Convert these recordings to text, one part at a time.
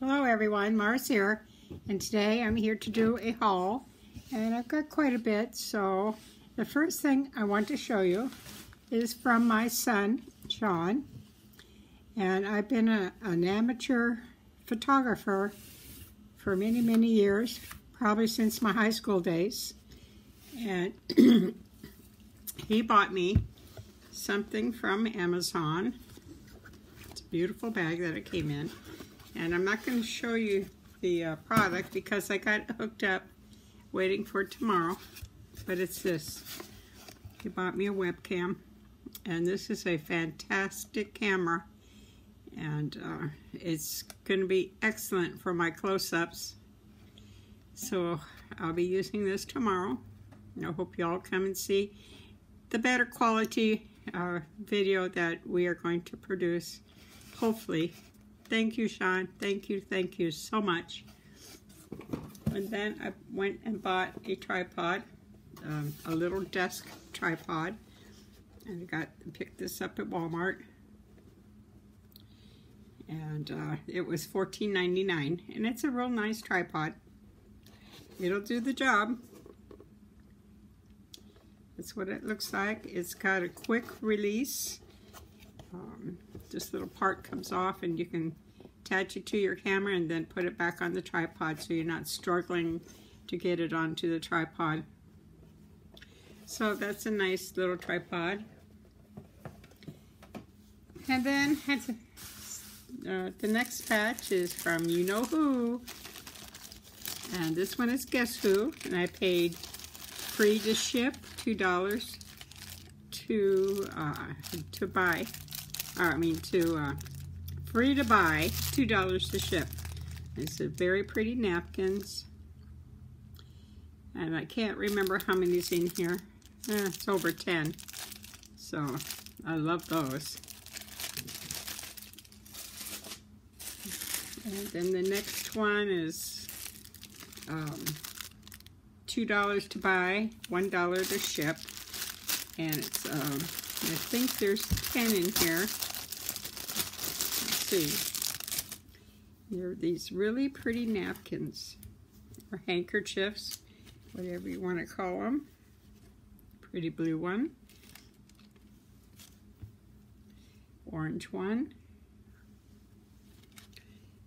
Hello everyone, Mars here, and today I'm here to do a haul, and I've got quite a bit. So the first thing I want to show you is from my son, Sean, and I've been an amateur photographer for many years, probably since my high school days, and he bought me something from Amazon. It's a beautiful bag that it came in. And I'm not going to show you the product because I got hooked up waiting for tomorrow. But it's this. He bought me a webcam. And this is a fantastic camera. And it's going to be excellent for my close-ups. So I'll be using this tomorrow. And I hope you all come and see the better quality video that we are going to produce. Hopefully. Thank you, Sean. Thank you so much. And then I went and bought a tripod, a little desk tripod, and I picked this up at Walmart. And it was $14.99, and it's a real nice tripod. It'll do the job. That's what it looks like. It's got a quick release. This little part comes off and you can attach it to your camera and then put it back on the tripod so you're not struggling to get it onto the tripod. So that's a nice little tripod. And then the next patch is from You Know Who. And this one is Guess Who. And I paid free to ship, $2 to buy. Free to buy, $2 to ship. It's a very pretty napkins. And I can't remember how many's in here. It's over 10. So, I love those. And then the next one is $2 to buy, $1 to ship. And it's, I think there's 10 in here. Let's see. They're these really pretty napkins, or handkerchiefs, whatever you want to call them. Pretty blue one. Orange one.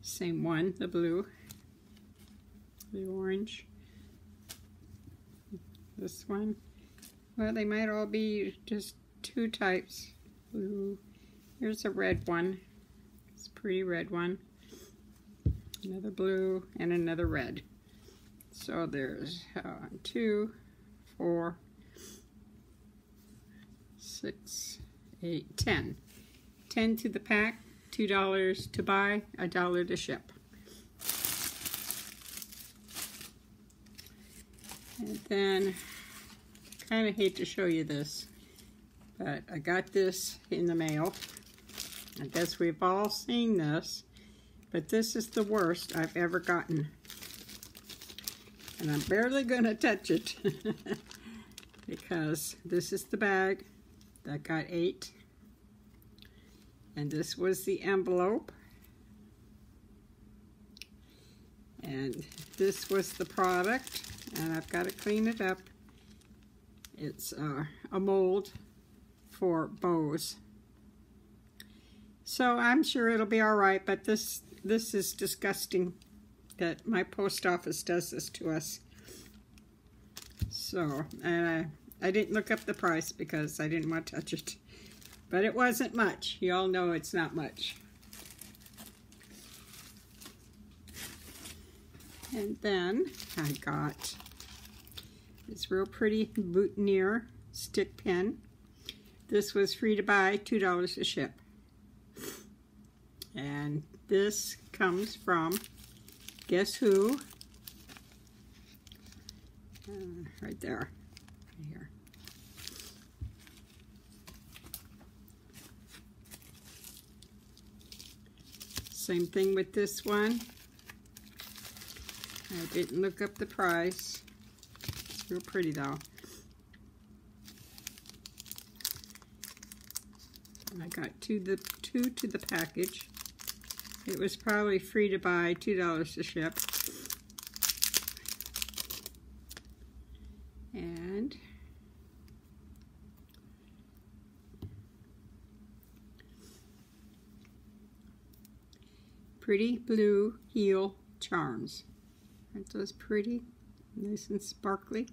Same one, the blue. The orange. This one. Well, they might all be just two types. Blue. Here's a red one. It's a pretty red one. Another blue and another red. So there's 2, 4, 6, 8, 10. 10 to the pack, $2 to buy, $1 to ship. And then, kind of hate to show you this, but I got this in the mail. I guess we've all seen this, but this is the worst I've ever gotten. And I'm barely going to touch it because this is the bag that got 8. And this was the envelope. And this was the product, and I've got to clean it up. It's a mold for bows. So I'm sure it'll be all right, but this is disgusting that my post office does this to us. So, and I didn't look up the price because I didn't want to touch it. But it wasn't much. You all know it's not much. And then I got this real pretty boutonniere stick pin. This was free to buy, $2 to ship. And this comes from Guess Who. Right there. Right here. Same thing with this one. I didn't look up the price. It's real pretty though. And I got two to the package. It was probably free to buy, $2 to ship. And pretty blue heel charms. Aren't those pretty? Nice and sparkly.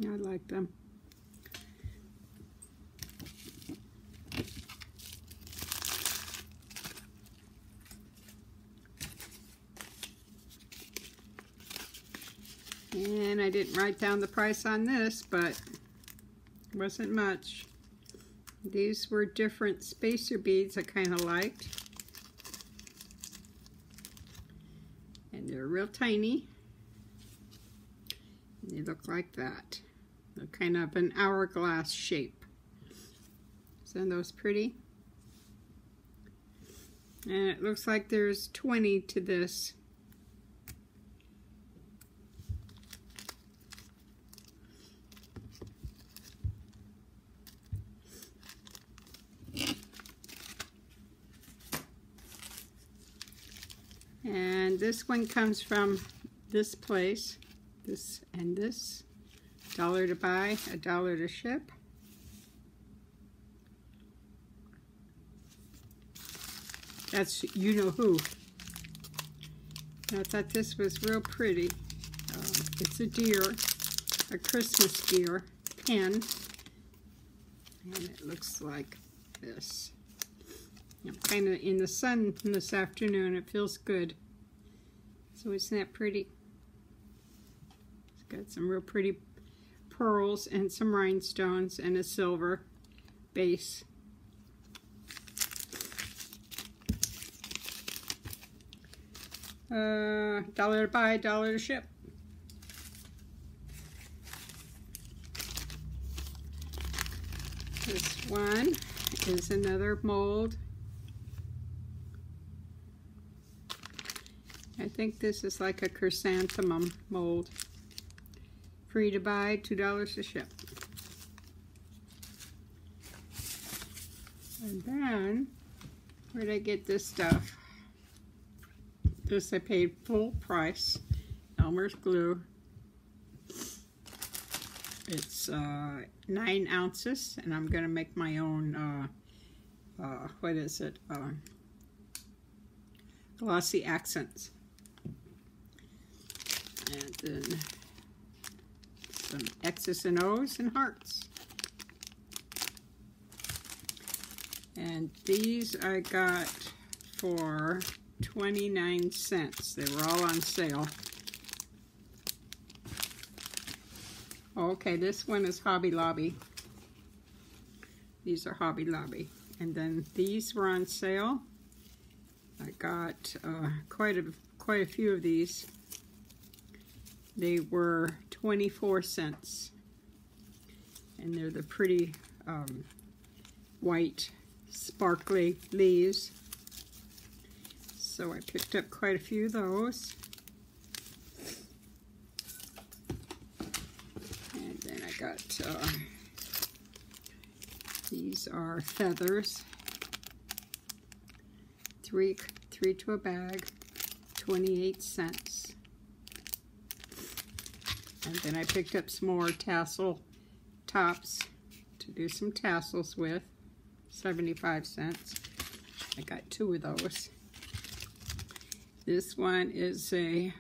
I like them. And I didn't write down the price on this, but it wasn't much. These were different spacer beads I kind of liked. And they're real tiny. And they look like that. They're kind of an hourglass shape. Isn't those pretty? And it looks like there's 20 to this. And this one comes from this place, this and this. $1 to buy, $1 to ship. That's You Know Who. I thought this was real pretty. It's a deer, a Christmas deer pen, and it looks like this. I'm kind of in the sun this afternoon. It feels good. So isn't that pretty? It's got some real pretty pearls and some rhinestones and a silver base. $1 to buy, $1 to ship. This one is another mold. I think this is like a chrysanthemum mold. Free to buy, $2 to ship. And then, where did I get this stuff? This I paid full price. Elmer's glue. It's 9 ounces, and I'm going to make my own, what is it? Glossy accents. And then some X's and O's and hearts. And these I got for 29 cents. They were all on sale. Okay, this one is Hobby Lobby. These are Hobby Lobby. And then these were on sale. I got quite a few of these. They were 24 cents. And they're the pretty white sparkly leaves. So I picked up quite a few of those. And then I got, these are feathers. Three to a bag, 28 cents. And then I picked up some more tassel tops to do some tassels with, 75 cents. I got 2 of those. This one is a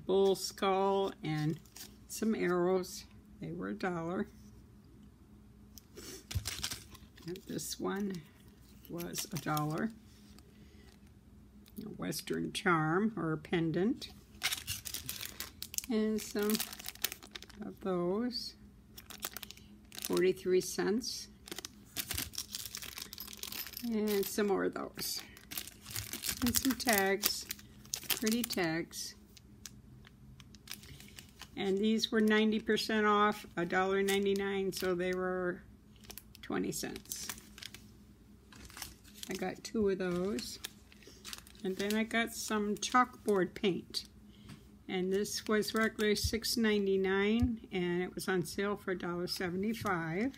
bull skull and some arrows. They were $1. And this one was $1. A Western charm or a pendant. And some of those. 43 cents. And some more of those. And some tags. Pretty tags. And these were 90% off, $1.99, so they were 20 cents. I got 2 of those. And then I got some chalkboard paint. And this was regularly $6.99, and it was on sale for $1.75.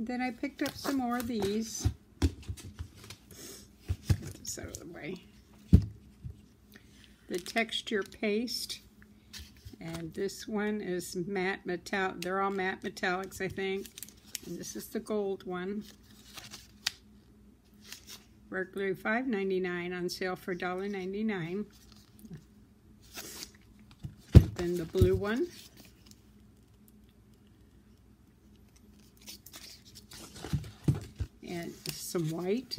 And then I picked up some more of these. Get this out of the way. The texture paste. And this one is matte metallic. They're all matte metallics, I think. And this is the gold one. Regularly $5.99, on sale for $1.99. Then the blue one. And some white.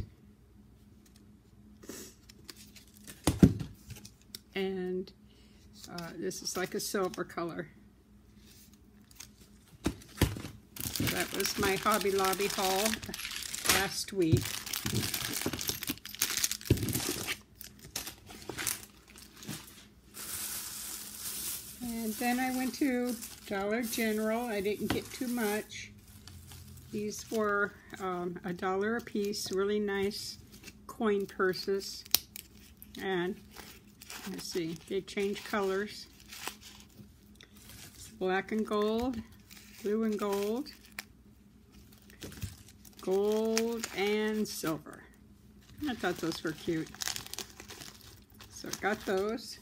And this is like a silver color. So that was my Hobby Lobby haul last week. And then I went to Dollar General. I didn't get too much. These were $1 a piece, really nice coin purses. And let's see, they change colors. It's black and gold, blue and gold, gold and silver. I thought those were cute. So I got those.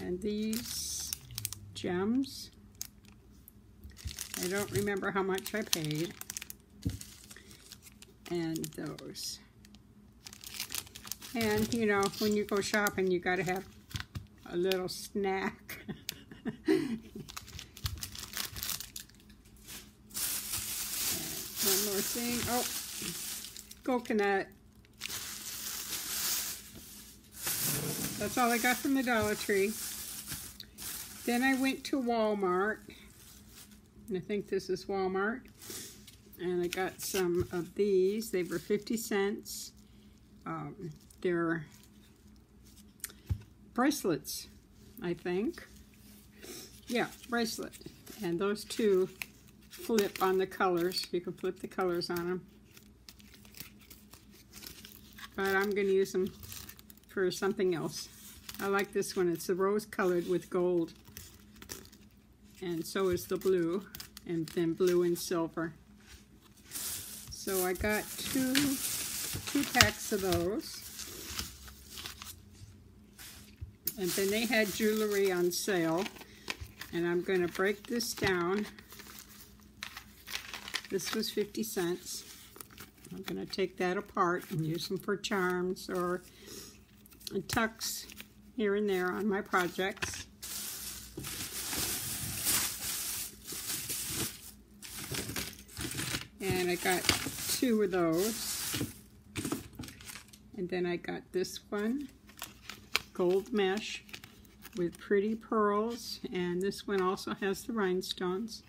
And these gems, I don't remember how much I paid. And those. And you know, when you go shopping, you gotta have a little snack. One more thing. Oh, coconut. That's all I got from the Dollar Tree. Then I went to Walmart, and I think this is Walmart, and I got some of these. They were 50 cents. They're bracelets, I think. Yeah, bracelet. And those two flip on the colors. You can flip the colors on them. But I'm going to use them for something else. I like this one. It's the rose colored with gold. And so is the blue. And then blue and silver. So I got two packs of those. And then they had jewelry on sale. And I'm going to break this down. This was 50 cents. I'm going to take that apart and use them for charms or tucks here and there on my projects. And I got two of those. And then I got this one, gold mesh with pretty pearls. And this one also has the rhinestones.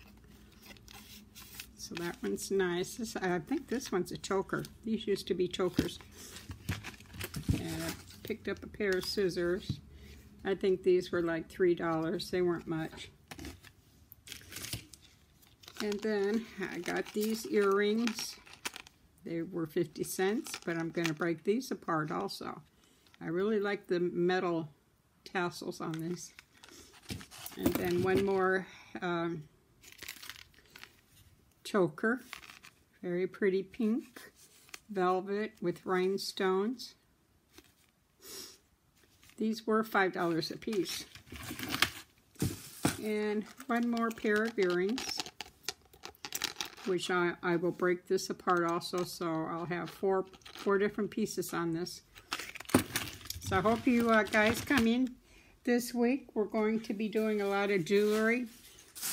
So that one's nice. I think this one's a choker. These used to be chokers. And I picked up a pair of scissors. I think these were like $3. They weren't much. And then I got these earrings. They were 50 cents, but I'm going to break these apart also. I really like the metal tassels on these. And then one more choker, very pretty pink, velvet with rhinestones. These were $5 a piece. And one more pair of earrings, which I will break this apart also, so I'll have four different pieces on this. So I hope you guys come in this week. We're going to be doing a lot of jewelry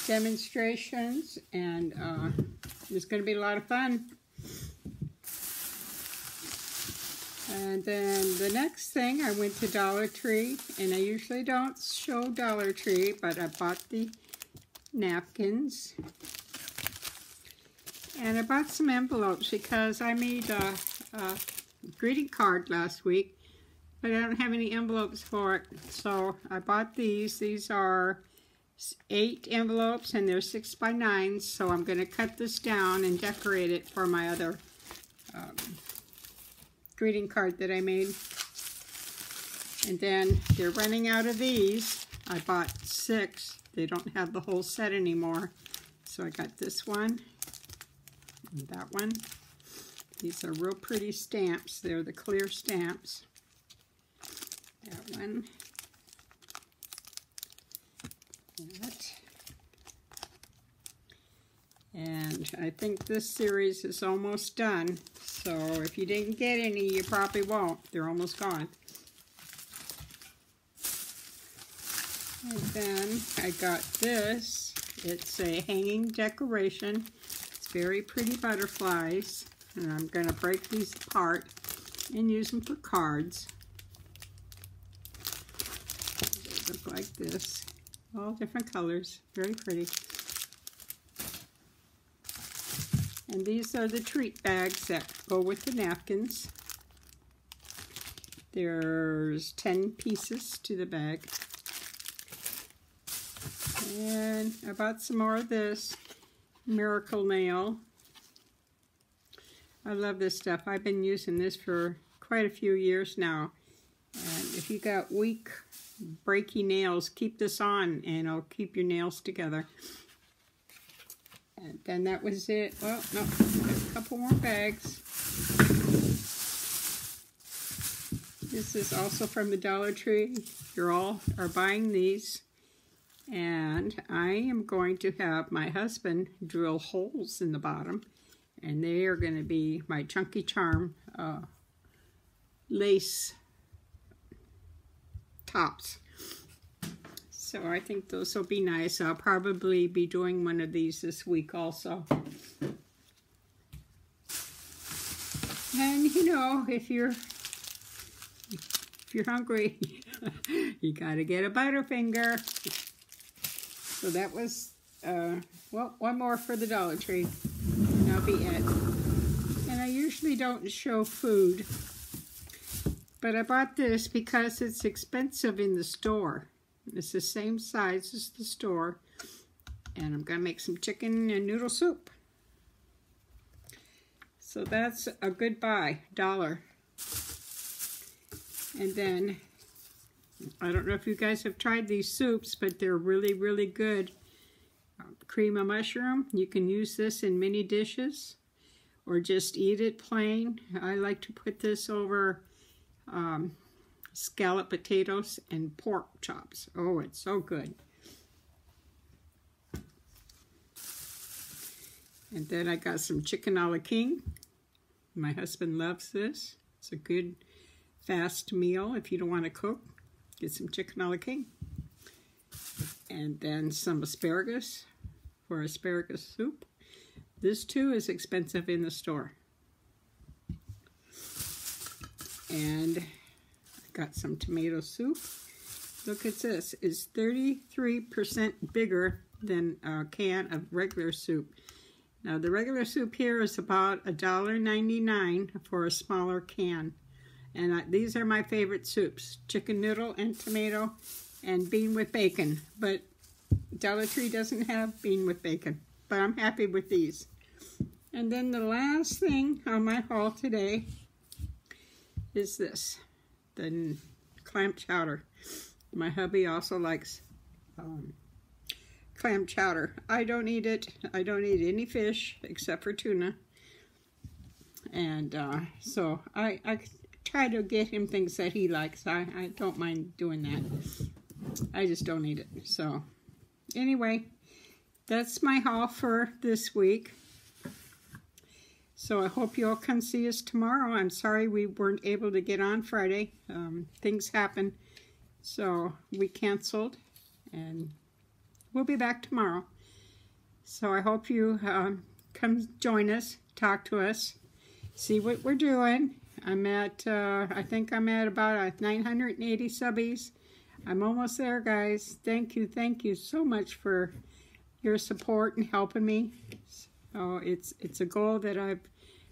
demonstrations, and it's going to be a lot of fun. And then the next thing, I went to Dollar Tree, and I usually don't show Dollar Tree, but I bought the napkins. And I bought some envelopes because I made a greeting card last week, but I don't have any envelopes for it. So I bought these. These are 8 envelopes, and they're 6 by 9. So I'm going to cut this down and decorate it for my other greeting card that I made. And then they're running out of these. I bought 6. They don't have the whole set anymore. So I got this one and that one. These are real pretty stamps. They're the clear stamps. That one. That. And I think this series is almost done. So if you didn't get any, you probably won't. They're almost gone. And then I got this. It's a hanging decoration. It's very pretty butterflies. And I'm going to break these apart and use them for cards. They look like this. All different colors. Very pretty. And these are the treat bags that go with the napkins. There's 10 pieces to the bag. And I bought some more of this Miracle Nail. I love this stuff. I've been using this for quite a few years now. And if you got weak, breaky nails, keep this on and it'll keep your nails together. And then that was it. Well, no, a couple more bags. This is also from the Dollar Tree. You all are buying these. And I am going to have my husband drill holes in the bottom. And they are going to be my Chunky Charm lace tops. So I think those will be nice. I'll probably be doing one of these this week also. And you know, if you're hungry, you gotta get a Butterfinger. So that was well, one more for the Dollar Tree. And that'll be it. And I usually don't show food, but I bought this because it's expensive in the store. It's the same size as the store. And I'm going to make some chicken and noodle soup. So that's a good buy, $1. And then, I don't know if you guys have tried these soups, but they're really, really good. Cream of mushroom. You can use this in many dishes. Or just eat it plain. I like to put this over scalloped potatoes and pork chops. Oh, it's so good. And then I got some chicken a la king. My husband loves this. It's a good fast meal if you don't want to cook. Get some chicken a la king. And then some asparagus for asparagus soup. This too is expensive in the store. And got some tomato soup. Look at this. It's 33% bigger than a can of regular soup. Now the regular soup here is about $1.99 for a smaller can. And these are my favorite soups. Chicken noodle and tomato and bean with bacon. But Dollar Tree doesn't have bean with bacon. But I'm happy with these. And then the last thing on my haul today is this. The clam chowder. My hubby also likes clam chowder. I don't eat it. I don't eat any fish except for tuna. And so I try to get him things that he likes. I don't mind doing that. I just don't eat it. So anyway, that's my haul for this week. So I hope you all come see us tomorrow. I'm sorry we weren't able to get on Friday. Things happen, so we canceled, and we'll be back tomorrow. So I hope you come join us, talk to us, see what we're doing. I'm at, I think I'm at about 980 subbies. I'm almost there, guys. Thank you so much for your support and helping me. So it's a goal that I've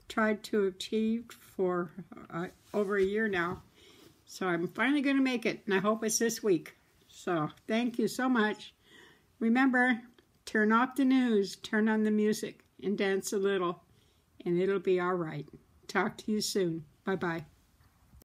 tried to achieve for over a year now. So I'm finally going to make it, and I hope it's this week. So thank you so much. Remember, turn off the news, turn on the music, and dance a little, and it'll be all right. Talk to you soon. Bye-bye.